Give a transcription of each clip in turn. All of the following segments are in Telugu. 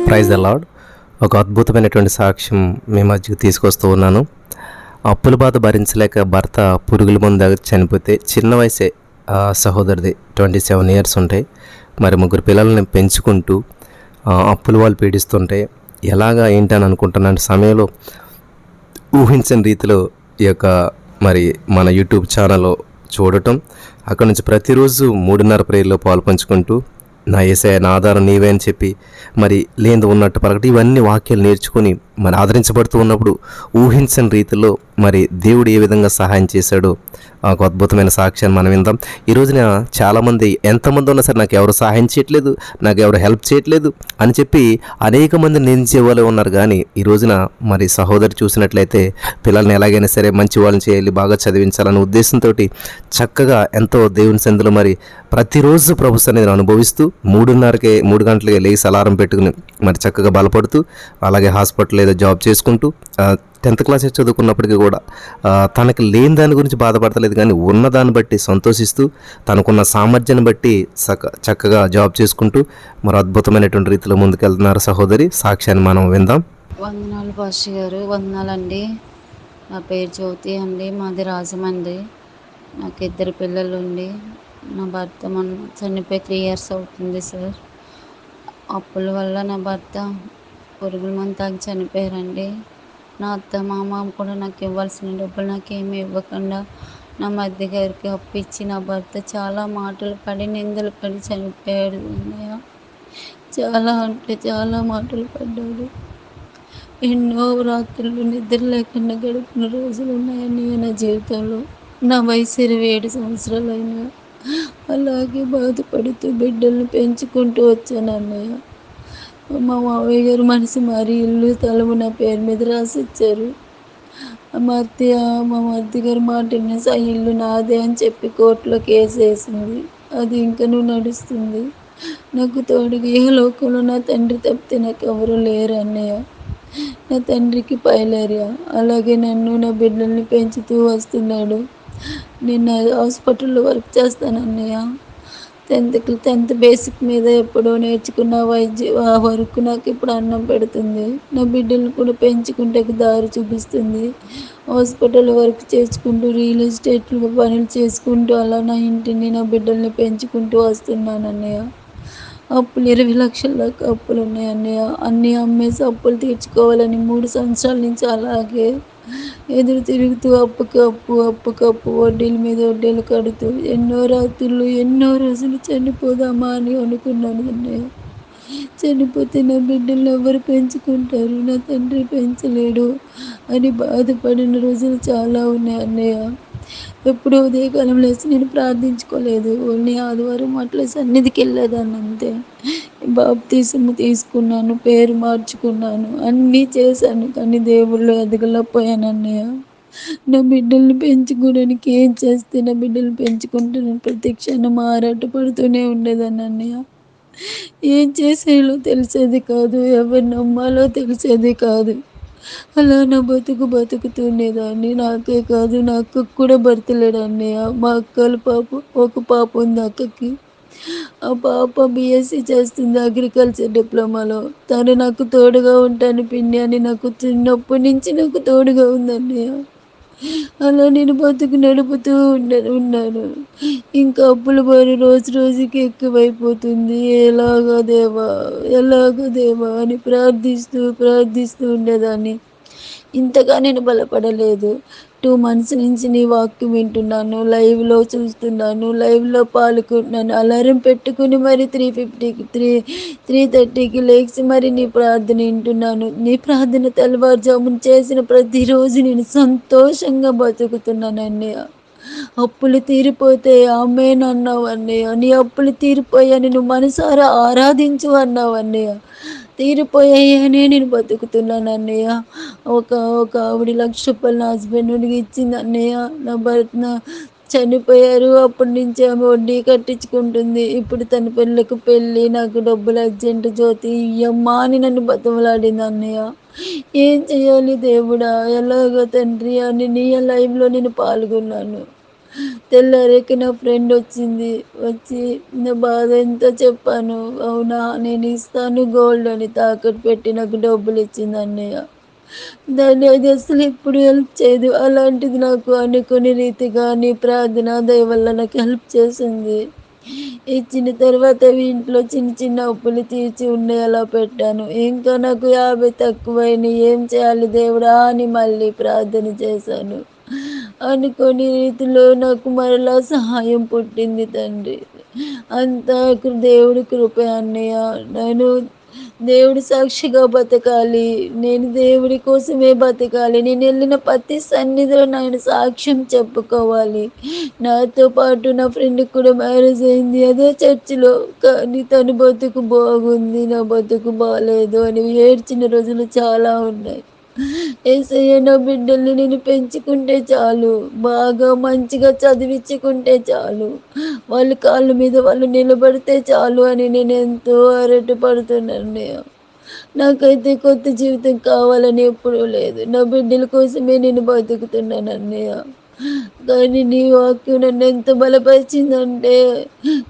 Praise the lord. ఒక అద్భుతమైనటువంటి సాక్ష్యం మీ మధ్యకు తీసుకొస్తూ ఉన్నాను. అప్పుల బాధ భరించలేక భర్త పురుగుల మందు తాగి చనిపోతే చిన్న వయసే సహోదరిది 27 ఇయర్స్ ఉంటాయి. మరి ముగ్గురు పిల్లల్ని పెంచుకుంటూ అప్పుల వాళ్ళు పీడిస్తుంటే ఎలాగా ఏంటని అనుకుంటున్న సమయంలో ఊహించని రీతిలో ఈ యొక్క మరి మన యూట్యూబ్ ఛానల్లో చూడటం, అక్కడ నుంచి ప్రతిరోజు 3:30 ప్రేయర్లో పాలు పంచుకుంటూ నా యేసయ్య నా ఆధారం నీవే అని చెప్పి మరి లేనిది ఉన్నట్టు పలకటి ఇవన్నీ వాక్యాలు నేర్చుకొని మరి ఆదరించబడుతూ ఉన్నప్పుడు ఊహించని రీతిలో మరి దేవుడు ఏ విధంగా సహాయం చేశాడో ఒక అద్భుతమైన సాక్ష్యాన్ని మనం విందాం. ఈ రోజున చాలామంది ఎంతమంది ఉన్నా సరే నాకు ఎవరు సహాయం చేయట్లేదు, నాకు ఎవరు హెల్ప్ చేయట్లేదు అని చెప్పి అనేక మంది నిందించే వాళ్ళు ఉన్నారు. కానీ ఈ రోజున మరి సహోదరి చూసినట్లయితే పిల్లల్ని ఎలాగైనా సరే మంచి వాళ్ళని చేయాలి, బాగా చదివించాలనే ఉద్దేశంతో చక్కగా ఎంతో దేవుని సందులో మరి ప్రతిరోజు ప్రభు సన్నిధిని అనుభవిస్తూ 3 గంటలకే లేచి అలారం పెట్టుకుని మరి చక్కగా బలపడుతూ అలాగే హాస్పిటల్ ఏదో జాబ్ చేసుకుంటూ 10th క్లాస్ చదువుకున్నప్పటికీ కూడా తనకి లేని దాని గురించి బాధపడతలేదు, కానీ ఉన్నదాన్ని బట్టి సంతోషిస్తూ తనకున్న సామర్థ్యాన్ని బట్టి చక్కగా జాబ్ చేసుకుంటూ మరి అద్భుతమైనటువంటి రీతిలో ముందుకెళ్తున్నారు సహోదరి. సాక్ష్యాన్ని మనం విందాం. వందనాలు పాస్టర్ గారు. వందనాలండి. నా పేరు జ్యోతి అండి. మాది రాజమండ్రి. నాకు 2 పిల్లలు ఉండి నా భర్త చనిపోయి 3 ఇయర్స్ అవుతుంది సార్. అప్పుల వల్ల నా భర్త పురుగుల మందు తాగి చనిపోయారండి. నా అత్త మామ కూడా నాకు ఇవ్వాల్సిన డబ్బులు నాకేమీ ఇవ్వకుండా నా మధ్య గారికి అప్పిచ్చి నా భర్త చాలా మాటలు పడి నిందలు పడి చనిపోయాడు అన్నయ్య. చాలా అంటే చాలా మాటలు పడ్డాడు. ఎన్నో రాత్రులు నిద్ర లేకుండా గడిపిన రోజులు ఉన్నాయని నా జీవితంలో. నా వయసు 27 సంవత్సరాలైనా అలాగే బాధపడుతూ బిడ్డల్ని పెంచుకుంటూ వచ్చాను అన్నయ్య. మా మావయ్య గారు మనసు మారి ఇల్లు తలము నా పేరు మీద రాసిచ్చారు. మా మరిది గారు మాట వినేసి ఆ ఇల్లు నాదే అని చెప్పి కోర్టులో కేసు వేసింది. అది ఇంకనూ నడుస్తుంది. నాకు తోడుగా ఏ లోకంలో నా తండ్రి తప్పితే నాకు ఎవరు లేరు అన్నయ్య. నా తండ్రికి పైలేరియా. అలాగే నన్ను నా బిడ్డల్ని పెంచుతూ వస్తున్నాడు. నేను హాస్పిటల్లో వర్క్ చేస్తాను అన్నయ్య. 10th బేసిక్ మీద ఎప్పుడో నేర్చుకున్న ఆ వర్క్ నాకు ఇప్పుడు అన్నం పెడుతుంది. నా బిడ్డలను కూడా పెంచుకుంటే దారి చూపిస్తుంది. హాస్పిటల్ వర్క్ చేసుకుంటూ రియల్ ఎస్టేట్లో పనులు చేసుకుంటూ అలా నా ఇంటిని నా బిడ్డల్ని పెంచుకుంటూ వస్తున్నాను అన్నయ్య. అప్పులు 20 లక్షల దాకా అప్పులు ఉన్నాయి అన్నయ్య. అన్నీ అమ్మేసి అప్పులు తీర్చుకోవాలని 3 సంవత్సరాల నుంచి అలాగే ఎదురు తిరుగుతూ అప్పుకు అప్పు వడ్డీల మీద వడ్డీలు కడుతూ ఎన్నో రాత్రులు ఎన్నో రోజులు చనిపోదామా అని అనుకున్నాను అన్నయ్య. చనిపోతే నా బిడ్డలు ఎవరు పెంచుకుంటారు, నా తండ్రి పెంచలేడు అని బాధపడిన రోజులు చాలా ఉన్నాయి అన్నయ్య. ఎప్పుడో ఉదయకాలం లేచి నేను ప్రార్థించుకోలేదు. ఓన్లీ ఆదివారం అట్లా సన్నిధికి వెళ్ళేదాన్ని అంతే. బాప్తీసము తీసుకున్నాను, పేరు మార్చుకున్నాను, అన్నీ చేశాను. కానీ దేవుళ్ళు ఎదగలేకపోయాను అన్నయ్య. నా బిడ్డల్ని పెంచుకోవడానికి ఏం చేస్తే నా బిడ్డలు పెంచుకుంటాను ప్రతి క్షణం ఆరాటపడుతూనే ఉండేదాన్ని అన్నయ్య. ఏం చేసేయాలో తెలిసేది కాదు, ఎవరు నమ్మాలో తెలిసేది కాదు. అలా నా బతుకుతుండేదాన్ని. నాకే కాదు, నా అక్కకు కూడా భర్త లేడు అన్నయ్య. మా అక్కల ఒక పాప ఉంది అక్కకి. ఆ పాప బీఎస్సీ చేస్తుంది అగ్రికల్చర్ డిప్లొమాలో. తను నాకు తోడుగా ఉంటాను పిన్ని అని నాకు చిన్నప్పటి నుంచి నాకు తోడుగా ఉందన్నయ్య. అలా నేను బతుకు నడుపుతూ ఉన్నాను. ఇంకా అప్పుల బారి రోజు రోజుకి ఎక్కువైపోతుంది. ఎలాగో దేవా అని ప్రార్థిస్తూ ఉండేదాన్ని. ఇంతగా నేను బలపడలేదు. 2 మంత్స్ నుంచి నీ వాక్యం వింటున్నాను, లైవ్లో చూస్తున్నాను, లైవ్లో పాల్గొంటున్నాను. అలారం పెట్టుకుని మరి 3:30కి లేచి మరి నీ ప్రార్థన వింటున్నాను. నీ ప్రార్థన తెల్లవారుజామున చేసిన ప్రతిరోజు నేను సంతోషంగా బతుకుతున్నాను అన్నయ్య. అప్పులు తీరిపోతే ఆమేన్ అన్నావు అన్నయ్య. నీ అప్పులు తీరిపోయాయని నువ్వు మనసారా ఆరాధించు అన్నావు అన్నయ్య. తీరిపోయాయనే నేను బతుకుతున్నాను అన్నయ్య. ఒక ఆవిడ ₹1,00,000 నా హస్బెండ్కి ఇచ్చింది అన్నయ్య. నా భర్త చనిపోయారు. అప్పటి నుంచి ఆమె వడ్డీ కట్టించుకుంటుంది. ఇప్పుడు తన పెళ్ళి, నాకు డబ్బులు అర్జెంట్ జ్యోతి ఇయ్యమ్మా అని నన్ను బతిమలాడింది అన్నయ్య. ఏం చేయాలి దేవుడా, ఎలాగో తండ్రి అని నీ లైవ్లో నేను పాల్గొన్నాను. తెల్లారాక నా ఫ్రెండ్ వచ్చింది. వచ్చి నా బాధ ఎంతో చెప్పాను. అవునా నేను ఇస్తాను గోల్డ్ అని తాకట్టు పెట్టి నాకు డబ్బులిచ్చింది అన్నయ్య. దాన్ని అది అసలు ఎప్పుడు హెల్ప్ చేయదు. అలాంటిది నాకు అనుకోని రీతిగా నీ ప్రార్థన దయ వల్ల నాకు హెల్ప్ చేసింది. ఇచ్చిన తర్వాత అవి ఇంట్లో చిన్న చిన్న అప్పులు తీర్చి ఉన్నాయి అలా పెట్టాను. ఇంకా నాకు 50 తక్కువైనయి. ఏం చేయాలి దేవుడా అని మళ్ళీ ప్రార్థన చేశాను. అనుకోని రీతిలో నాకు మరలా సహాయం పుట్టింది తండ్రి. అంతా దేవుడి కృపే అన్నయ్య. నేను దేవుడి సాక్షిగా బతకాలి. నేను దేవుడి కోసమే బతకాలి. నేనెళ్ళిన ప్రతి సన్నిధిలో నేను సాక్ష్యం చెప్పుకోవాలి. నాతో పాటు నా ఫ్రెండ్‌కి కూడా మ్యారేజ్ అయింది. అదే చర్చిలో. కానీ తన బతుకు బాగుంది. నా బతుకు బాలేదు అని ఏడ్చిన రోజులు చాలా ఉన్నాయి. యేసయ్య నా బిడ్డల్ని నేను పెంచుకుంటే చాలు. బాగా మంచిగా చదివించుకుంటే చాలు. వాళ్ళ కాళ్ళ మీద వాళ్ళు నిలబడితే చాలు అని నేనెంతో ఆరాటపడుతున్నానన్నయ్య. నాకైతే కొత్త జీవితం కావాలని ఎప్పుడూ లేదు. నా బిడ్డల కోసమే నేను బతుకుతున్నానన్నయ్య. కానీ నీ వాక్యం నన్నెంత బలపరిచిందంటే,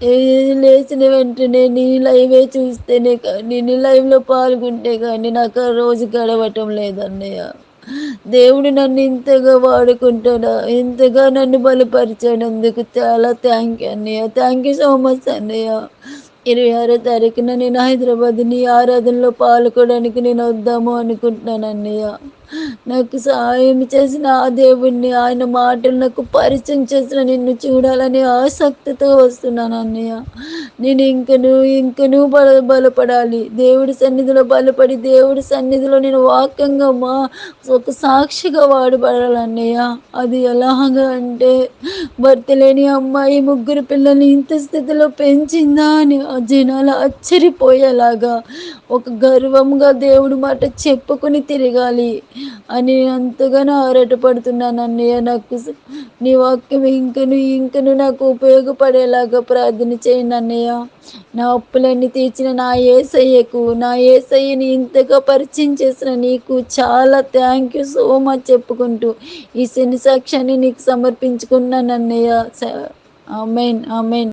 ఏ లేచిన వెంటనే నీ లైవే చూస్తేనే కానీ, నీ లైవ్‌లో పాల్గొంటే గానీ నాకు ఆ రోజు గడవటం లేదన్నయ్య. దేవుడు నన్ను ఇంతగా వాడుకుంటాడా, ఇంతగా నన్ను బలపరిచినందుకు చాలా థ్యాంక్ యూ అన్నయ్య. థ్యాంక్ యూ సో మచ్ అన్నయ్య. 26 తారీఖున నేను హైదరాబాద్ నీ ఆరాధనలో పాల్గొనడానికి నేను వద్దాము అనుకుంటున్నానన్నయ్య. నాకు సహాయం చేసిన ఆ దేవుడిని, ఆయన మాటలు నాకు పరిచయం చేసిన నిన్ను చూడాలనే ఆసక్తితో వస్తున్నానన్నయ్య. నేను ఇంకనూ బలపడాలి. దేవుడి సన్నిధిలో బలపడి, దేవుడి సన్నిధిలో నేను వాక్యంగా ఒక సాక్షిగా వాడబడాలన్నయ్య. అది ఎలాగా అంటే, భర్త లేని అమ్మాయి ముగ్గురు పిల్లల్ని ఇంత స్థితిలో పెంచిందా అని ఆ జనాలు ఆశ్చర్యపోయేలాగా ఒక గర్వంగా దేవుడి మాట చెప్పుకొని తిరగాలి అని అంతగానో ఆరాటపడుతున్నానన్నయ్య. నాకు నీ వాక్యం ఇంకను నాకు ఉపయోగపడేలాగా ప్రార్థన చేయండి అన్నయ్య. నా అప్పులన్నీ తీర్చిన నా యేసయ్యని ఇంతగా పరిచయం చేసిన నీకు చాలా థ్యాంక్ యూ సో మచ్ చెప్పుకుంటూ ఈ శని సాక్ష్యాన్ని నీకు సమర్పించుకున్నానన్నయ్య. ఆమేన్. ఆమేన్.